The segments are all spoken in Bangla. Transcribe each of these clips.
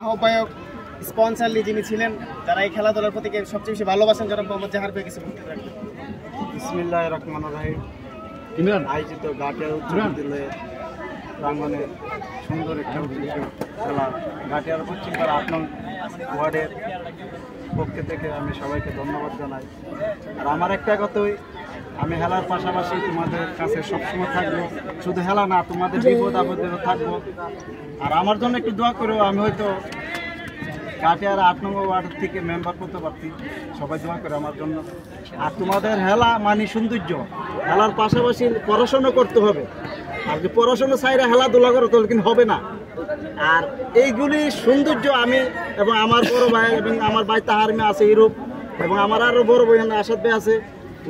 আহ্বায়ক স্পন্সরলি যিনি ছিলেন, যারা এই খেলাধুলার প্রতি সবচেয়ে বেশি ভালোবাসেন, জনাব মোহাম্মদ জাহার ভাই কিছু বলতে পারেন? বিসমিল্লাহির রহমানির রহিম। আয়োজিত গাটিয়া উচ্চ বিদ্যালয়ের প্রাঙ্গণে সুন্দর একটা খেলা, গাটিয়ার পশ্চিমপাড়া ৮ নং ওয়ার্ডের পক্ষ থেকে আমি সবাইকে ধন্যবাদ জানাই। আর আমার একটা কথাই, আমি খেলার পাশাপাশি তোমাদের কাছে সবসময় থাকবো। শুধু খেলা না, তোমাদের বিপদ আপদেরও থাকবো। আর আমার জন্য একটু দোয়া করো, আমি হয়তো গাটিয়ার ৮ নং ওয়ার্ড থেকে মেম্বার করতে পারছি। সবাই দোয়া করে আমার জন্য। আর তোমাদের খেলা মানে সৌন্দর্য, খেলার পাশাপাশি পড়াশোনা করতে হবে। আর যে পড়াশোনা চাইরা খেলাধুলা করো তাহলে কিন্তু হবে না। আর এইগুলি সৌন্দর্য আমি এবং আমার বড় ভাই এবং আমার ভাই তাহারমে আছে ইউরোপ, এবং আমার আরও বড় ভাই আসাদ ভাই আছে,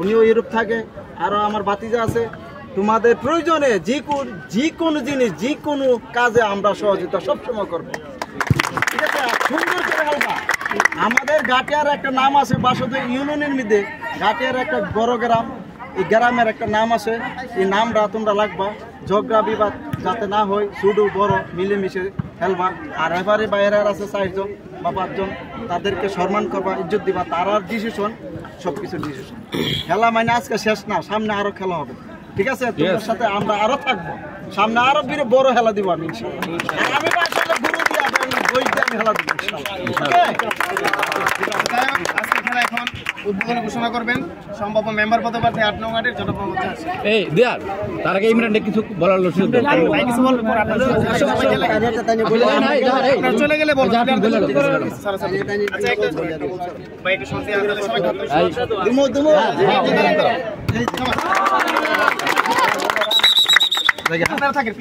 উনিও ইউরোপ থাকে, আরও আমার ভাতিজা আছে। তোমাদের প্রয়োজনে যে কোনো জিনিস, যে কোনো কাজে আমরা সহযোগিতা সবসময় করবো। ঠিক আছে, সুন্দর করে খেলবা। আমাদের গাটিয়ার একটা নাম আছে, বাসুদেব ইউনিয়নের মধ্যে গাটিয়ার একটা বড় গ্রাম, এই গ্রামের একটা নাম আছে। এই নামটা তোমরা লাগবা, ঝগড়া বিবাদ যাতে না হয়, ছোট বড় মিলেমিশে খেলবা। আর এবারে বাইরে আছে 4 জন বা 5 জন, তাদেরকে সম্মান করবা, ইজ্জত দিবা। তারার ডিসিশন, সব কিছু ডিসিশন। খেলা মানে আজকে শেষ না, সামনে আরো খেলা হবে। ঠিক আছে, তোমার সাথে আমরা আরো থাকবো, সামনে আরো বড় খেলা দিব আমি ইনশাআল্লাহ। আর আমি আসলে গুরু দিয়ে বই দিয়ে আমি খেলা দিব ইনশাআল্লাহ। আজকে খেলা এখন উদ্বোধন ঘোষণা করবেন সম্ভাব্য মেম্বার পদপ্রার্থী ৮ নং ওয়ার্ডের জনাব মোহাম্মদ জাহার। এই দেয়ার তার আগে ইমরান কিছু বলার লোক ছিল, ভাই কিছু বলবেন? আপনারা চলে গেলে বলবেন। আচ্ছা, একটা ভাই একটু শুনতে আসলে সবাই আপনারা থাকেন।